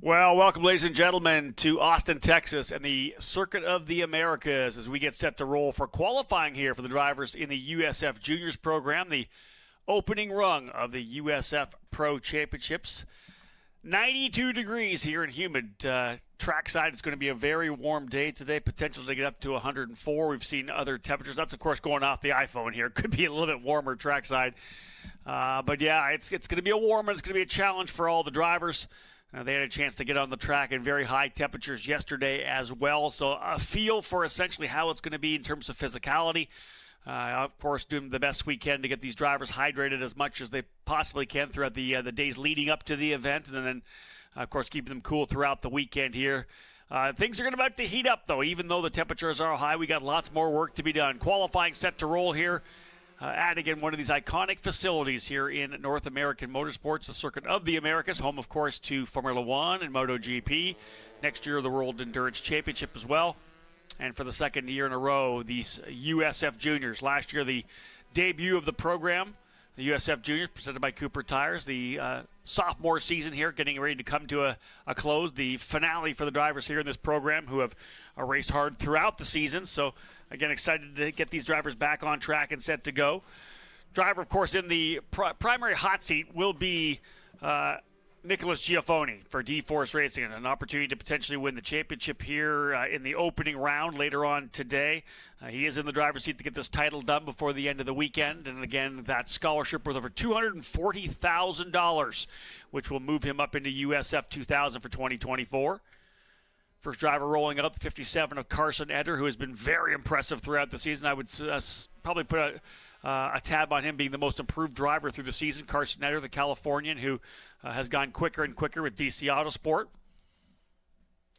Well, welcome, ladies and gentlemen, to Austin, Texas, and the Circuit of the Americas as we get set to roll for qualifying here for the drivers in the USF Juniors program, the opening rung of the USF Pro Championships. 92 degrees here and humid. Trackside, it's going to be a very warm day today, potential to get up to 104. We've seen other temperatures. That's, of course, going off the iPhone here. Could be a little bit warmer trackside. But, yeah, it's going to be a warm one. It's going to be a challenge for all the drivers. They had a chance to get on the track in very high temperatures yesterday as well. So a feel for essentially how it's going to be in terms of physicality. Of course, doing the best we can to get these drivers hydrated as much as they possibly can throughout the days leading up to the event. And then, of course, keeping them cool throughout the weekend here. Things are about to heat up, though. Even though the temperatures are high, we got lots more work to be done. Qualifying set to roll here. At, again, one of these iconic facilities here in North American motorsports, the Circuit of the Americas, home, of course, to Formula One and MotoGP. Next year, the World Endurance Championship as well. And for the second year in a row, these USF Juniors. Last year, the debut of the program, the USF Juniors, presented by Cooper Tires. The sophomore season here getting ready to come to a close. The finale for the drivers here in this program who have raced hard throughout the season. So, again, excited to get these drivers back on track and set to go. Driver, of course, in the primary hot seat will be Nicholas Giaffoni for D-Force Racing, and an opportunity to potentially win the championship here in the opening round later on today. He is in the driver's seat to get this title done before the end of the weekend. And again, that scholarship worth over $240,000, which will move him up into USF 2000 for 2024. First driver rolling up, 57 of Carson Eder, who has been very impressive throughout the season. I would probably put a tab on him being the most improved driver through the season. Carson Eder, the Californian, who has gone quicker and quicker with DC Autosport.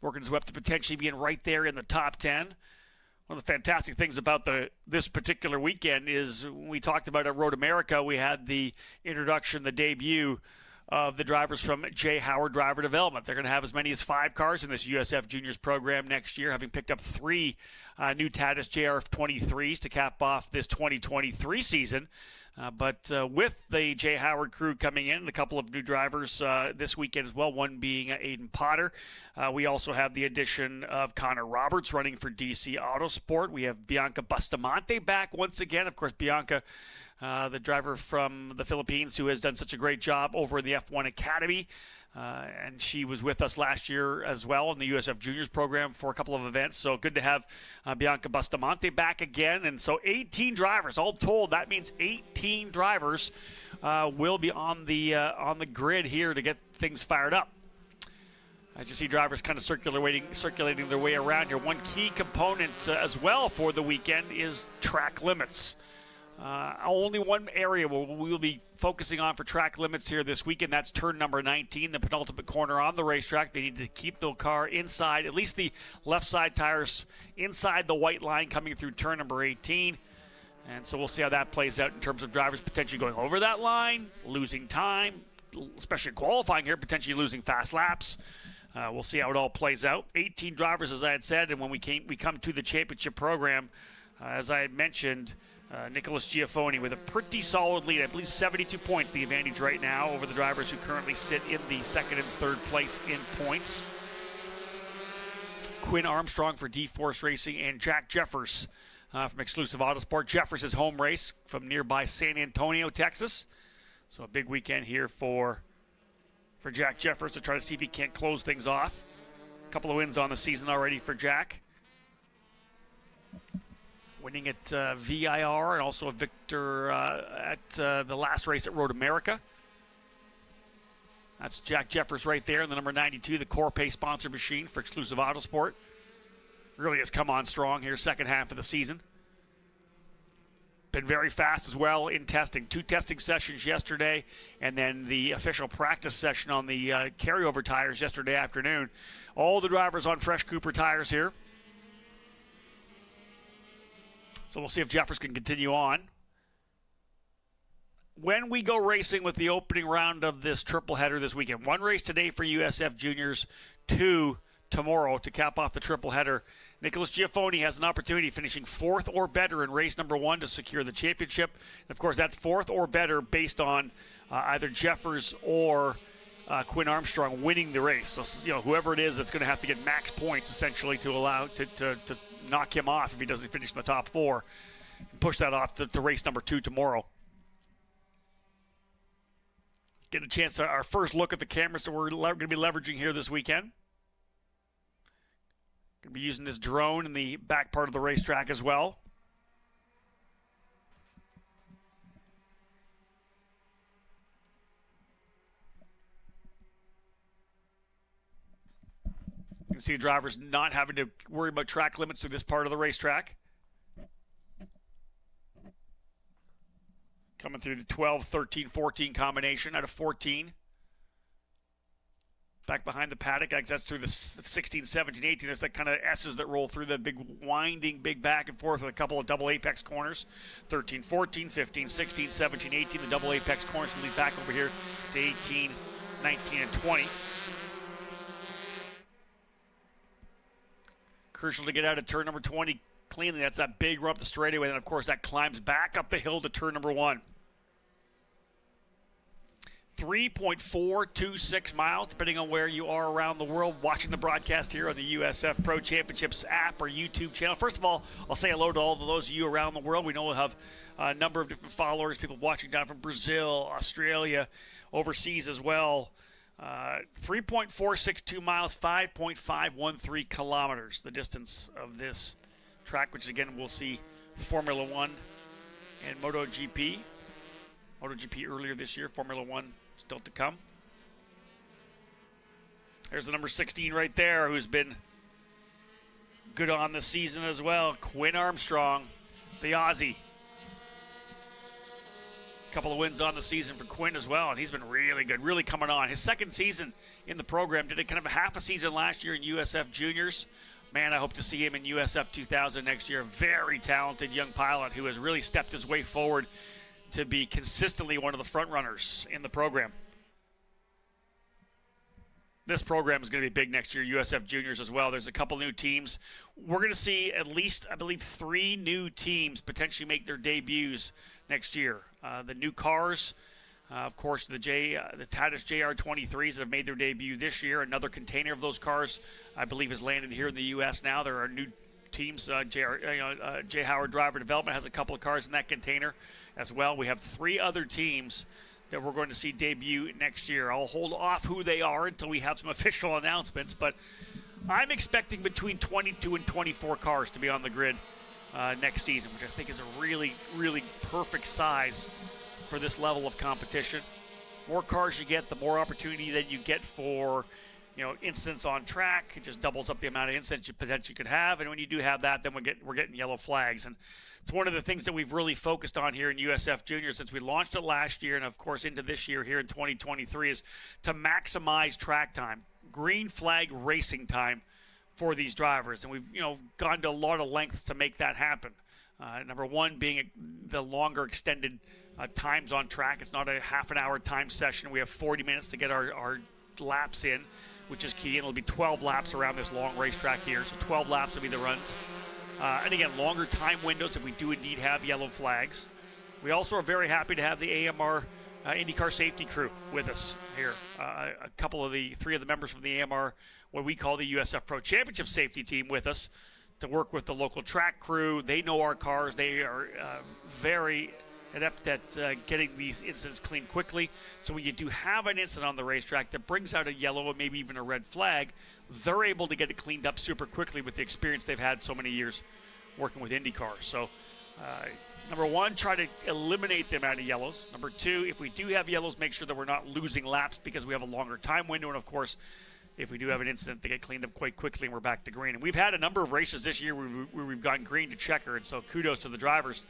Working his way up to potentially being right there in the top 10. One of the fantastic things about this particular weekend is when we talked about at Road America, we had the introduction, the debut of the drivers from J. Howard Driver Development. They're going to have as many as 5 cars in this USF Juniors program next year, having picked up 3 new Tatis JR23s to cap off this 2023 season. But with the J. Howard crew coming in, a couple of new drivers this weekend as well, one being Aiden Potter. We also have the addition of Connor Roberts running for DC Autosport. We have Bianca Bustamante back once again. Of course, Bianca, the driver from the Philippines who has done such a great job over in the F1 Academy. And she was with us last year as well in the USF Juniors program for a couple of events. So good to have Bianca Bustamante back again. And so 18 drivers, all told. That means 18 drivers will be on the grid here to get things fired up. As you see drivers kind of circulating their way around here. One key component as well for the weekend is track limits. Only one area we'll be focusing on for track limits here this weekend. That's turn number 19, the penultimate corner on the racetrack. They need to keep the car inside, at least the left side tires inside the white line coming through turn number 18. And so we'll see how that plays out in terms of drivers potentially going over that line, losing time, especially qualifying here, potentially losing fast laps. We'll see how it all plays out. 18 drivers, as I had said, and when we come to the championship program, as I had mentioned, Nicholas Giaffoni with a pretty solid lead. I believe 72 points, the advantage right now over the drivers who currently sit in the second and third place in points. Quinn Armstrong for D-Force Racing and Jack Jeffers from Exclusive Autosport. Jeffers' home race from nearby San Antonio, Texas. So a big weekend here for Jack Jeffers to try to see if he can't close things off. A couple of wins on the season already for Jack. Winning at VIR and also a victor at the last race at Road America. That's Jack Jeffers right there, and the number 92, the Corpay sponsor machine for Exclusive Autosport. Really has come on strong here, second half of the season. Been very fast as well in testing. 2 testing sessions yesterday, and then the official practice session on the carryover tires yesterday afternoon. All the drivers on fresh Cooper tires here. So we'll see if Jeffers can continue on. When we go racing with the opening round of this triple header this weekend, 1 race today for USF Juniors, 2 tomorrow to cap off the triple header. Nicholas Giaffoni has an opportunity finishing 4th or better in race number 1 to secure the championship. And of course, that's 4th or better based on either Jeffers or Quinn Armstrong winning the race. So, whoever it is that's going to have to get max points essentially to allow to knock him off if he doesn't finish in the top 4 and push that off to race number 2 tomorrow. Get a chance at our first look at the cameras that we're going to be leveraging here this weekend. Going to be using this drone in the back part of the racetrack as well. You can see the drivers not having to worry about track limits through this part of the racetrack. Coming through the 12, 13, 14 combination out of 14. Back behind the paddock, that's through the 16, 17, 18. There's that kind of S's that roll through the big winding, big back and forth with a couple of double apex corners. 13, 14, 15, 16, 17, 18. The double apex corners will lead back over here to 18, 19, and 20. Crucial to get out of turn number 20 cleanly. That's that big run up the straightaway. And, of course, that climbs back up the hill to turn number 1. 3.426 miles, depending on where you are around the world watching the broadcast here on the USF Pro Championships app or YouTube channel. First of all, I'll say hello to all of those of you around the world. We know we'll have a number of different followers, people watching down from Brazil, Australia, overseas as well. 3.462 miles, 5.513 kilometers, the distance of this track, which again we'll see Formula One and MotoGP. MotoGP earlier this year, Formula One still to come. There's the number 16 right there, who's been good on the season as well. Quinn Armstrong, the Aussie. A couple of wins on the season for Quinn as well, and he's been really good, really coming on. His second season in the program, did a kind of a half a season last year in USF Juniors. Man, I hope to see him in USF 2000 next year. Very talented young pilot who has really stepped his way forward to be consistently one of the front runners in the program. This program is going to be big next year, USF Juniors as well. There's a couple new teams. We're going to see at least, I believe, 3 new teams potentially make their debuts next year. The new cars, of course, the Tatis JR23s that have made their debut this year. Another container of those cars, I believe, has landed here in the U.S. now. There are new teams. J. Howard Driver Development has a couple of cars in that container as well. We have 3 other teams that we're going to see debut next year. I'll hold off who they are until we have some official announcements, but I'm expecting between 22 and 24 cars to be on the grid next season, which I think is a really, really perfect size for this level of competition. More cars you get, the more opportunity that you get for incidents on track. It just doubles up the amount of incidents you potentially could have, and when you do have that, then we're getting yellow flags. And it's one of the things that we've really focused on here in USF Junior since we launched it last year and, of course, into this year here in 2023 is to maximize track time, green flag racing time for these drivers. And we've, gone to a lot of lengths to make that happen. Number one being the longer extended times on track. It's not a half an hour time session. We have 40 minutes to get our laps in, which is key. And it'll be 12 laps around this long racetrack here. So 12 laps will be the runs. And again, longer time windows if we do indeed have yellow flags. We also are very happy to have the AMR IndyCar safety crew with us here. A couple of 3 of the members from the AMR, what we call the USF Pro Championship safety team, with us to work with the local track crew. They know our cars. They are very adept at getting these incidents cleaned quickly. So when you do have an incident on the racetrack that brings out a yellow or maybe even a red flag, they're able to get it cleaned up super quickly with the experience they've had so many years working with IndyCar. So number one, try to eliminate the amount of yellows. Number two, if we do have yellows, make sure that we're not losing laps because we have a longer time window. And of course, if we do have an incident, they get cleaned up quite quickly and we're back to green. And we've had a number of races this year where we've gone green to checker, and so kudos to the drivers.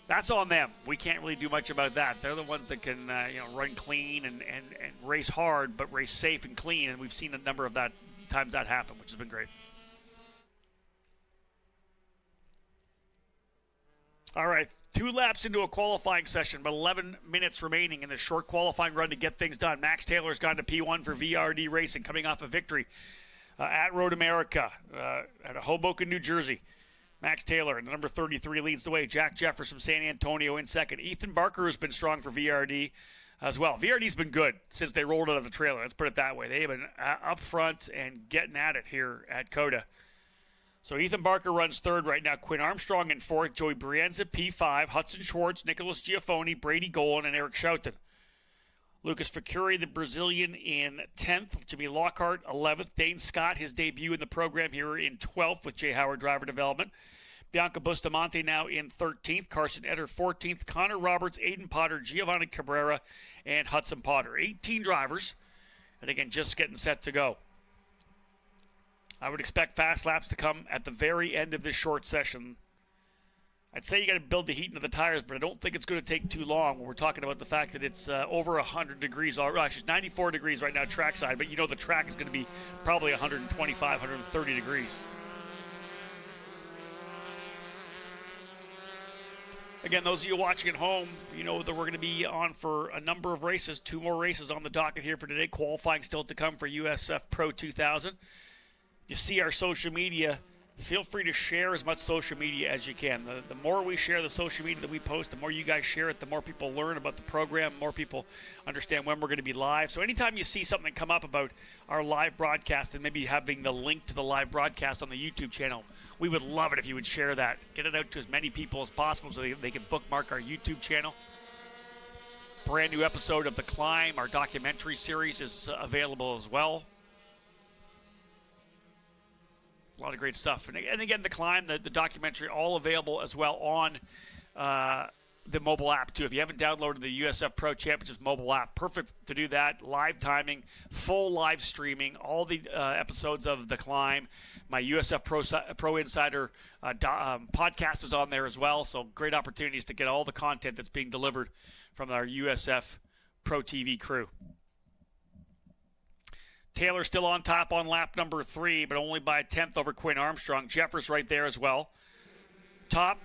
That's on them. We can't really do much about that. They're the ones that can run clean and race hard, but race safe and clean. And we've seen a number of times that happen, which has been great. All right, 2 laps into a qualifying session, but 11 minutes remaining in the short qualifying run to get things done. Max Taylor's gone to P1 for VRD Racing, coming off a victory at Road America at Hoboken, New Jersey. Max Taylor, the number 33, leads the way. Jack Jeffers from San Antonio in second. Ethan Barker has been strong for VRD. as well. VRD's been good since they rolled out of the trailer. Let's put it that way. They have been up front and getting at it here at COTA. So Ethan Barker runs third right now. Quinn Armstrong in fourth. Joey Brienza, P5. Hudson Schwartz, Nicholas Giaffoni, Brady Golan, and Eric Schouten. Lucas Facuri, the Brazilian, in 10th. Jimmy Lockhart, 11th. Dane Scott, his debut in the program here in 12th with Jay Howard Driver Development. Bianca Bustamante now in 13th. Carson Eder, 14th. Connor Roberts, Aiden Potter, Giovanni Cabrera, and Hudson Potter. 18 drivers. And again, just getting set to go. I would expect fast laps to come at the very end of this short session. I'd say you got to build the heat into the tires, but I don't think it's going to take too long when we're talking about the fact that it's over 100 degrees. Actually, it's 94 degrees right now trackside, but you know the track is going to be probably 125, 130 degrees. Again, those of you watching at home, you know that we're going to be on for a number of races. 2 more races on the docket here for today. Qualifying still to come for USF Pro 2000. You see our social media, feel free to share as much social media as you can. The more we share the social media that we post, the more you guys share it, the more people learn about the program, more people understand when we're going to be live. So anytime you see something come up about our live broadcast and maybe having the link to the live broadcast on the YouTube channel, we would love it if you would share that. Get it out to as many people as possible so they can bookmark our YouTube channel. Brand new episode of The Climb, our documentary series, is available as well. A lot of great stuff. And again, The Climb, the documentary, all available as well on the mobile app, too. If you haven't downloaded the USF Pro Championships mobile app, perfect to do that. Live timing, full live streaming, all the episodes of The Climb. My USF Pro Insider podcast is on there as well. So great opportunities to get all the content that's being delivered from our USF Pro TV crew. Taylor still on top on lap number 3, but only by a 10th over Quinn Armstrong. Jeffers right there as well. Top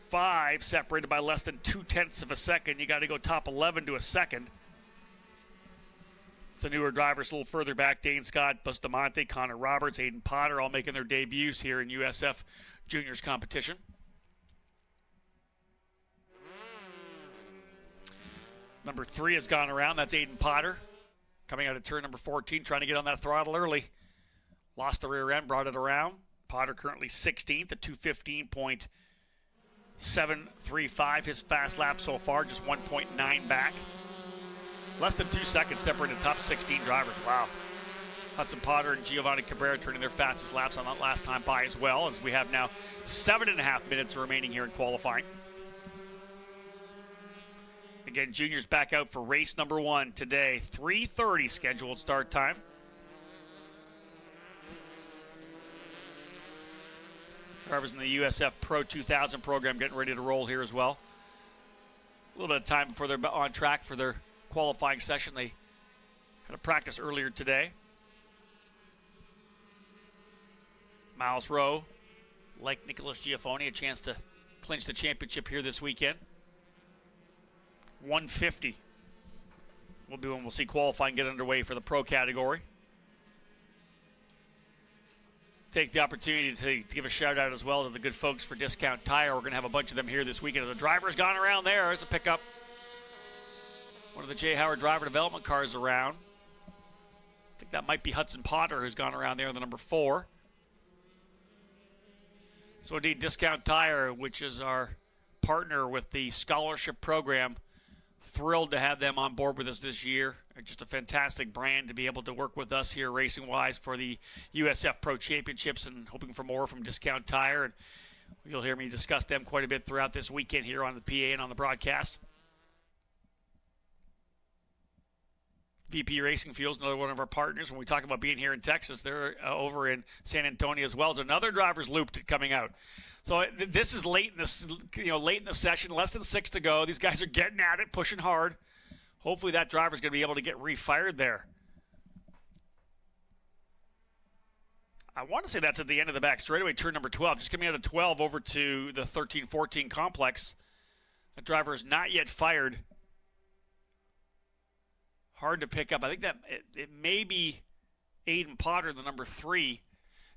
5 separated by less than 0.2 of a second. You got to go top 11 to a second. It's the newer drivers a little further back. Dane Scott, Bustamante, Connor Roberts, Aiden Potter all making their debuts here in USF Juniors competition. Number 3 has gone around. That's Aiden Potter. Coming out of turn number 14, trying to get on that throttle early. Lost the rear end, brought it around. Potter currently 16th at 2:15.735. His fast lap so far, just 1.9 back. Less than 2 seconds separating the top 16 drivers. Wow. Hudson Potter and Giovanni Cabrera turning their fastest laps on that last time by as well, as we have now 7.5 minutes remaining here in qualifying. Again, juniors back out for race number 1 today. 3:30 scheduled start time. Drivers in the USF Pro 2000 program getting ready to roll here as well. A little bit of time before they're on track for their qualifying session. They had a practice earlier today. Miles Rowe, like Nicholas Giaffoni, a chance to clinch the championship here this weekend. 150 will be when we'll see qualifying get underway for the pro category. Take the opportunity to give a shout out as well to the good folks for Discount Tire. We're going to have a bunch of them here this weekend. As a driver's gone around there. There's a pickup. One of the Jay Howard Driver Development cars around. I think that might be Hudson Potter who's gone around there in the number 4. So indeed, Discount Tire, which is our partner with the scholarship program, thrilled to have them on board with us this year. Just a fantastic brand to be able to work with us here racing-wise for the USF Pro Championships, and hoping for more from Discount Tire. And you'll hear me discuss them quite a bit throughout this weekend here on the PA and on the broadcast. VP Racing Fuels, another one of our partners. When we talk about being here in Texas, they're over in San Antonio as well. There's another driver's loop coming out. So this is late in this, late in the session, less than 6 to go. These guys are getting at it, pushing hard. Hopefully that driver's going to be able to get refired there. I want to say that's at the end of the back straightaway, turn number 12. Just coming out of 12 over to the 13-14 complex. That driver is not yet fired. Hard to pick up. I think that it may be Aiden Potter, the number 3.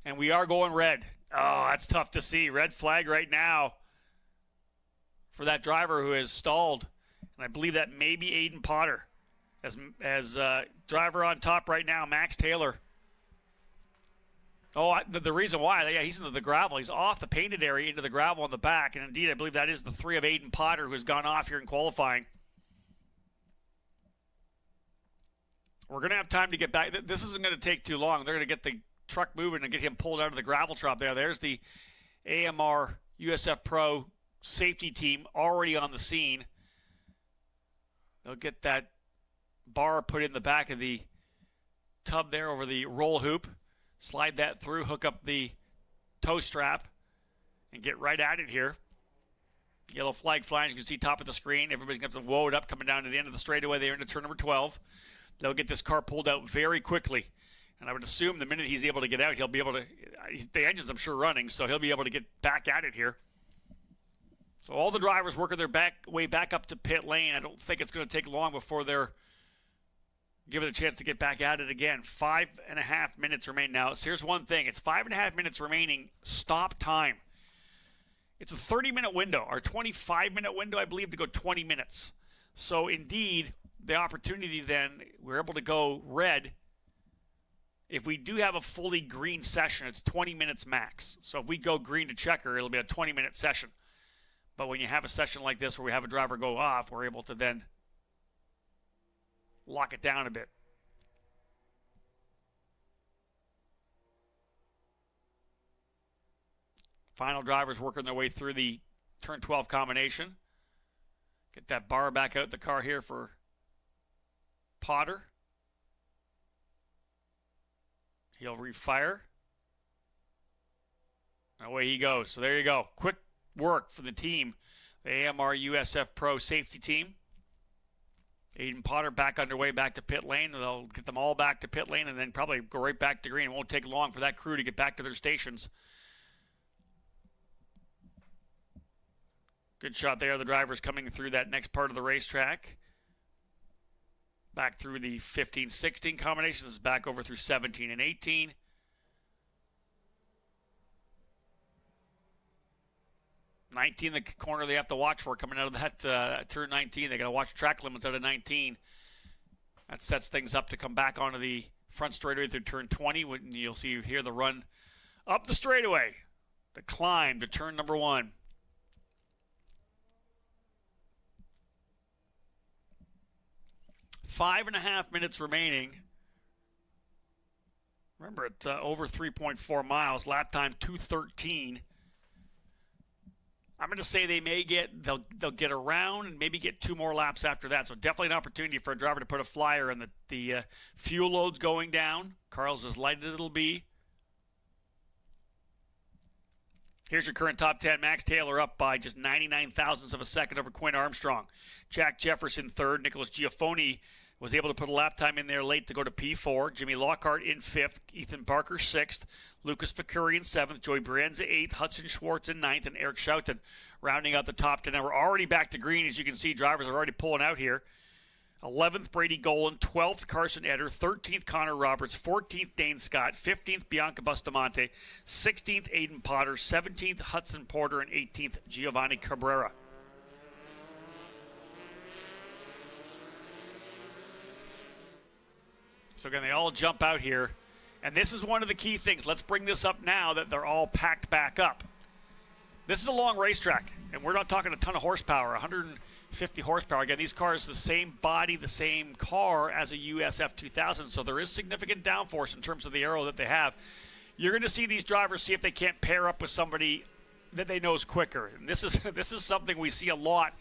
And we are going red. Oh, that's tough to see. Red flag right now for that driver who has stalled. And I believe that may be Aiden Potter as driver on top right now, Max Taylor. Oh, the reason why, yeah, he's into the gravel. He's off the painted area into the gravel on the back. And indeed, I believe that is the 3 of Aiden Potter who has gone off here in qualifying. We're going to have time to get back. This isn't going to take too long. They're going to get the truck moving and get him pulled out of the gravel trap there. There's the AMR USF Pro safety team already on the scene. They'll get that bar put in the back of the tub there over the roll hoop. Slide that through, hook up the toe strap, and get right at it here. Yellow flag flying. You can see top of the screen. Everybody's going to have to woe it up coming down to the end of the straightaway there into turn number 12. They'll get this car pulled out very quickly. And I would assume the minute he's able to get out, he'll be able to, the engine's I'm sure running, so he'll be able to get back at it here. So all the drivers working their way back up to pit lane. I don't think it's going to take long before they're given a chance to get back at it again. 5.5 minutes remain now. So here's one thing. It's 5.5 minutes remaining stop time. It's a 30-minute window, or 25-minute window, I believe, to go 20 minutes. So indeed, the opportunity then, we're able to go red. If we do have a fully green session, it's 20 minutes max. So if we go green to checker, it'll be a 20-minute session. But when you have a session like this where we have a driver go off, we're able to then lock it down a bit. Final drivers working their way through the turn 12 combination. Get that bar back out the car here for Potter. He'll refire. Away he goes. So there you go. Quick work for the team, the AMR USF Pro safety team. Aiden Potter back underway, back to pit lane. They'll get them all back to pit lane and then probably go right back to green. It won't take long for that crew to get back to their stations. Good shot there. The drivers coming through that next part of the racetrack. Back through the 15-16 combination. This is back over through 17 and 18. The corner they have to watch for coming out of that turn 19. They got to watch track limits out of 19. That sets things up to come back onto the front straightaway through turn 20. When you'll see here the run up the straightaway, the climb to turn number 1. Five and a half minutes remaining. Remember, it's over 3.4 miles. Lap time 2:13. I'm going to say they'll get around and maybe get 2 more laps after that. So definitely an opportunity for a driver to put a flyer in. The fuel load's going down. Carl's as light as it'll be. Here's your current top 10. Max Taylor up by just 99 thousandths of a second over Quinn Armstrong. Jack Jefferson third. Nicholas Giaffoni was able to put a lap time in there late to go to P4. Jimmy Lockhart in 5th. Ethan Barker 6th. Lucas Facuri in 7th. Joey Brienza 8th. Hudson Schwartz in 9th. And Eric Schouten rounding out the top 10. And we're already back to green. As you can see, drivers are already pulling out here. 11th, Brady Golan. 12th, Carson Eder. 13th, Connor Roberts. 14th, Dane Scott. 15th, Bianca Bustamante. 16th, Aiden Potter. 17th, Hudson Porter. And 18th, Giovanni Cabrera. So again, they all jump out here. And this is one of the key things. Let's bring this up now that they're all packed back up. This is a long racetrack, and we're not talking a ton of horsepower, 150 horsepower. Again, these cars, the same body, the same car as a USF 2000, so there is significant downforce in terms of the aero that they have. You're going to see these drivers see if they can't pair up with somebody that they know is quicker. And this is something we see a lot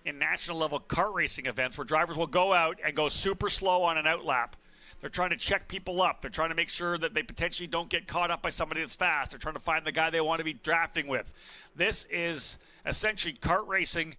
in national level kart racing events where drivers will go out and go super slow on an outlap. They're trying to check people up. They're trying to make sure that they potentially don't get caught up by somebody that's fast. They're trying to find the guy they want to be drafting with. This is essentially kart racing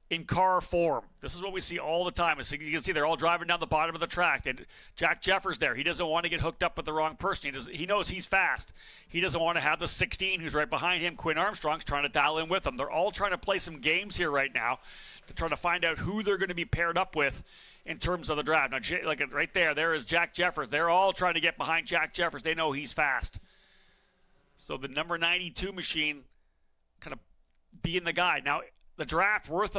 in car form. This is what we see all the time. As you can see, they're all driving down the bottom of the track. Jack Jeffers there. He doesn't want to get hooked up with the wrong person. He knows he's fast. He doesn't want to have the 16 who's right behind him. Quinn Armstrong's trying to dial in with him. They're all trying to play some games here right now to try to find out who they're going to be paired up with in terms of the draft. Now, like right there is Jack Jeffers. They're all trying to get behind Jack Jeffers. They know he's fast. So the number 92 machine kind of being the guy. Now, the draft worth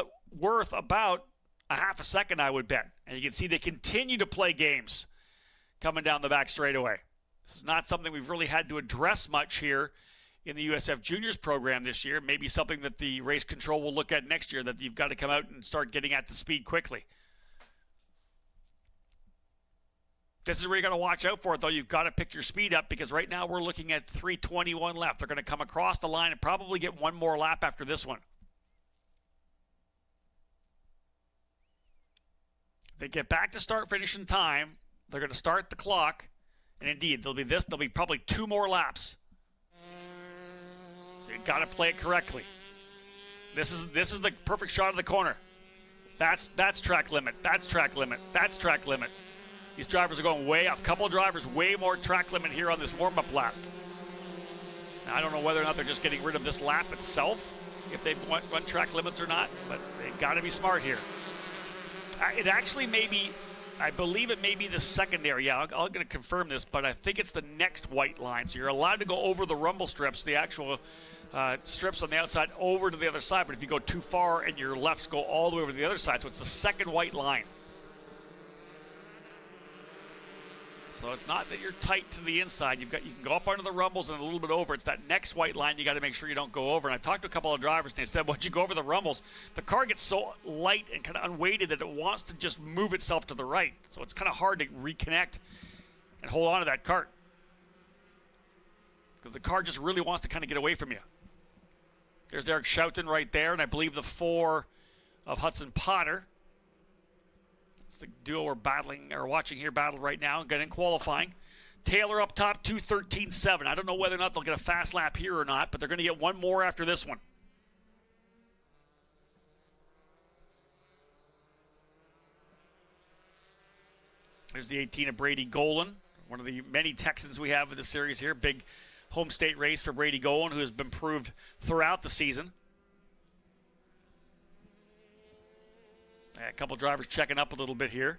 about a half a second, I would bet. And you can see they continue to play games coming down the back straightaway. This is not something we've really had to address much here in the USF Juniors program this year. Maybe something that the race control will look at next year, that you've got to come out and start getting at the speed quickly. This is where you got to watch out for it, though. You've got to pick your speed up, because right now we're looking at 3:21 left. They're going to come across the line and probably get one more lap after this one. If they get back to start finishing time, they're going to start the clock, and indeed, there'll be probably 2 more laps. So you've got to play it correctly. This is the perfect shot of the corner. That's track limit. That's track limit. That's track limit. These drivers are going way up. A couple of drivers way more track limit here on this warm-up lap. Now, I don't know whether or not they're just getting rid of this lap itself, if they run track limits or not, but they've got to be smart here. It actually may be, I believe it may be the secondary. Yeah, I'm going to confirm this, but I think it's the next white line. So you're allowed to go over the rumble strips, the actual strips on the outside, over to the other side. But if you go too far and your lefts go all the way over to the other side, so it's the second white line. So it's not that you're tight to the inside. You can go up under the rumbles and a little bit over. It's that next white line you got to make sure you don't go over. And I talked to a couple of drivers, and they said once you go over the rumbles, the car gets so light and kind of unweighted that it wants to just move itself to the right. So it's kind of hard to reconnect and hold on to that cart, because the car just really wants to kind of get away from you. There's Eric Schouten right there, and I believe the 4 of Hudson Potter. It's the duo we're battling or watching here battle right now, getting qualifying. Taylor up top, 2:13.7. I don't know whether or not they'll get a fast lap here or not, but they're going to get one more after this one. There's the 18 of Brady Golan, one of the many Texans we have in the series here. Big home state race for Brady Golan, who has been proved throughout the season. A couple drivers checking up a little bit here.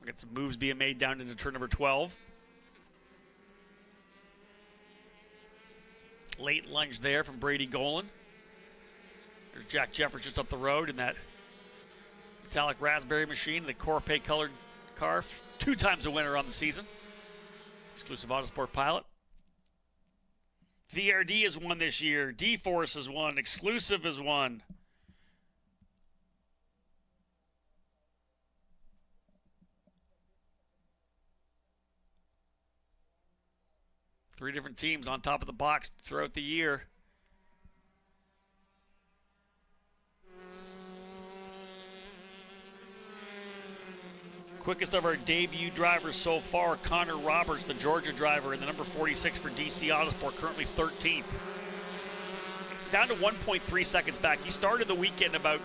We'll get some moves being made down into turn number 12. Late lunge there from Brady Golan. There's Jack Jeffers just up the road in that metallic raspberry machine, the Corpay colored car. 2 times a winner on the season. Exclusive Autosport pilot. VRD has won this year. D-Force has won. Exclusive has won. Three different teams on top of the box throughout the year. Quickest of our debut drivers so far, Connor Roberts, the Georgia driver, and the number 46 for DC Autosport, currently 13th. Down to 1.3 seconds back. He started the weekend about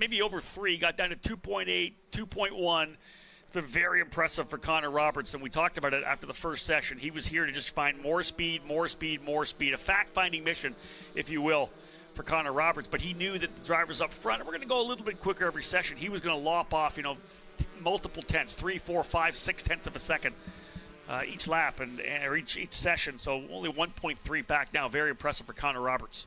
maybe over 3, got down to 2.8, 2.1. It's been very impressive for Connor Roberts, and we talked about it after the first session. He was here to just find more speed, more speed, more speed. A fact-finding mission, if you will, for Connor Roberts, but he knew that the drivers up front were going to go a little bit quicker every session. He was going to lop off, multiple tenths, 3, 4, 5, 6 tenths of a second each lap or each session. So only 1.3 back now. Very impressive for Connor Roberts.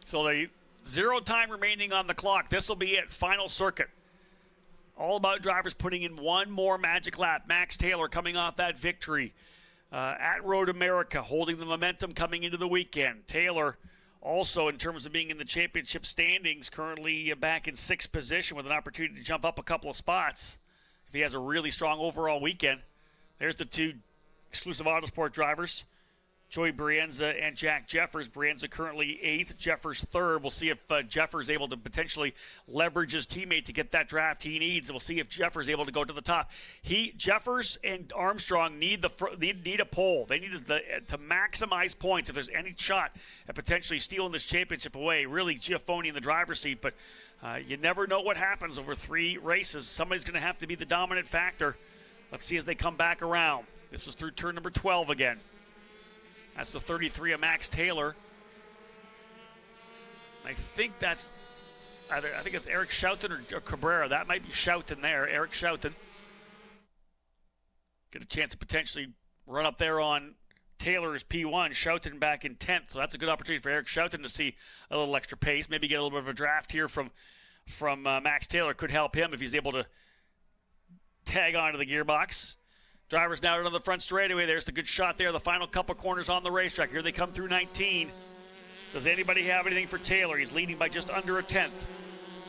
So the 0 time remaining on the clock. This will be it. Final circuit. All about drivers putting in one more magic lap. Max Taylor coming off that victory at Road America, holding the momentum coming into the weekend. Taylor also, in terms of being in the championship standings, currently back in 6th position with an opportunity to jump up a couple of spots if he has a really strong overall weekend. There's the 2 exclusive Autosport drivers, Joey Brienza and Jack Jeffers. Brienza currently 8th, Jeffers 3rd. We'll see if Jeffers able to potentially leverage his teammate to get that draft he needs. And we'll see if Jeffers able to go to the top. Jeffers and Armstrong need a pole. They need to maximize points if there's any shot at potentially stealing this championship away. Really Giafoni in the driver's seat, but you never know what happens over 3 races. Somebody's going to have to be the dominant factor. Let's see as they come back around. This is through turn number 12 again. That's the 33 of Max Taylor. I think that's it's Eric Schouten or Cabrera. That might be Schouten there. Eric Schouten. Get a chance to potentially run up there on Taylor is P1, Schouten back in 10th. So that's a good opportunity for Eric Schouten to see a little extra pace. Maybe get a little bit of a draft here from Max Taylor. Could help him if he's able to tag onto the gearbox. Drivers now out on the front straightaway. There's the good shot there. The final couple corners on the racetrack. Here they come through 19. Does anybody have anything for Taylor? He's leading by just under a tenth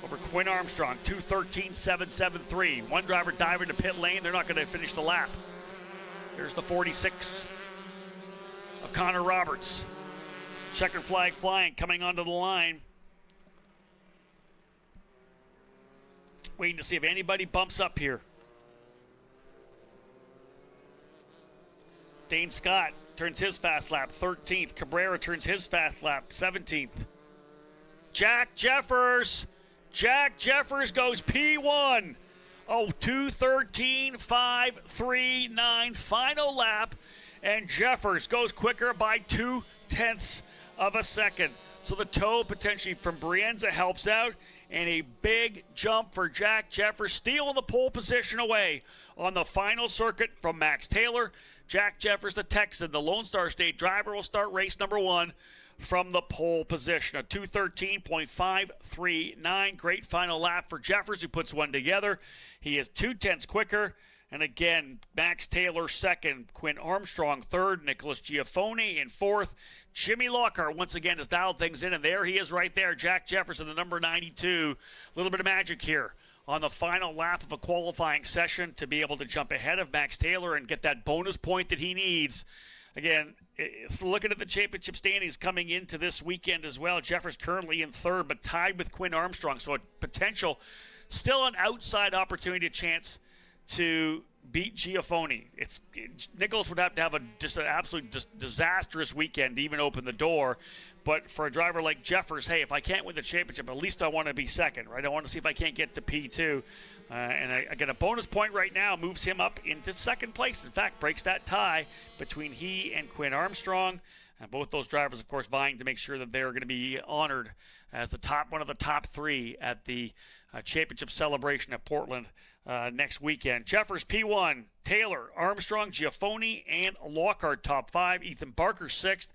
over Quinn Armstrong, 2:13.773. One driver diving to pit lane. They're not going to finish the lap. Here's the 46 of Connor Roberts. Checkered flag flying, coming onto the line. Waiting to see if anybody bumps up here. Dane Scott turns his fast lap 13th. Cabrera turns his fast lap 17th. Jack Jeffers goes P1. Oh, 2:13.539 final lap, and Jeffers goes quicker by 0.2 of a second. So the tow potentially from Brienza helps out, and a big jump for Jack Jeffers, stealing the pole position away on the final circuit from Max Taylor. Jack Jeffers, the Texan, the Lone Star State driver, will start race number 1 from the pole position. A 2:13.539. Great final lap for Jeffers, who puts one together. He is 0.2 quicker. And again, Max Taylor second, Quinn Armstrong third, Nicholas Giafoni in fourth. Jimmy Lockhart once again has dialed things in, and there he is right there. Jack Jefferson, the number 92. A little bit of magic here on the final lap of a qualifying session to be able to jump ahead of Max Taylor and get that bonus point that he needs. Again, if looking at the championship standings coming into this weekend as well, Jeffers currently in third, but tied with Quinn Armstrong. So a potential, still an outside opportunity, a chance to beat Giafoni. Nicholas would have to have just an absolute disastrous weekend to even open the door. But for a driver like Jeffers, hey, if I can't win the championship, at least I want to be second, right? I want to see if I can't get to P2. And I get a bonus point right now, moves him up into second place. In fact, breaks that tie between he and Quinn Armstrong. And both those drivers, of course, vying to make sure that they're going to be honored as one of the top 3 at the championship celebration at Portland next weekend. Jeffers P1, Taylor, Armstrong, Giafoni, and Lockhart top 5. Ethan Barker 6th.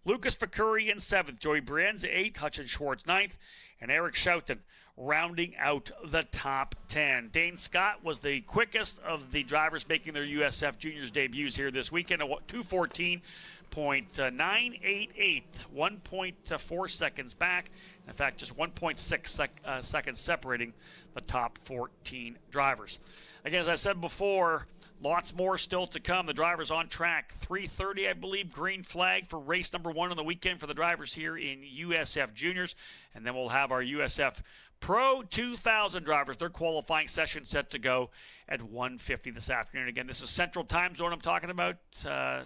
Lucas Facuri in 7th. Joey Brienza 8th. Hutchin Schwartz 9th. And Eric Schouten rounding out the top 10. Dane Scott was the quickest of the drivers making their USF Juniors debuts here this weekend. 2:14.988, 1.4 seconds back. In fact, just 1.6 seconds separating the top 14 drivers. Again, as I said before, lots more still to come. The drivers on track. 3:30, I believe, green flag for race number 1 on the weekend for the drivers here in USF Juniors. And then we'll have our USF Pro 2000 drivers, their qualifying session set to go at 1:50 this afternoon. Again, this is Central Time Zone I'm talking about.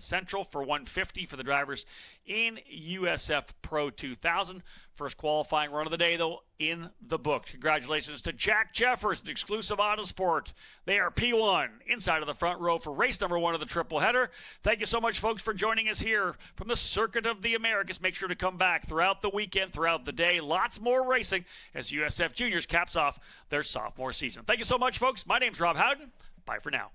Central for 1:50 for the drivers in USF Pro 2000. First qualifying run of the day, though, in the books. Congratulations to Jack Jeffers, the exclusive Autosport. They are P1 inside of the front row for race number 1 of the triple header. Thank you so much, folks, for joining us here from the Circuit of the Americas. Make sure to come back throughout the weekend, throughout the day. Lots more racing as USF Juniors caps off their sophomore season. Thank you so much, folks. My name's Rob Howden. Bye for now.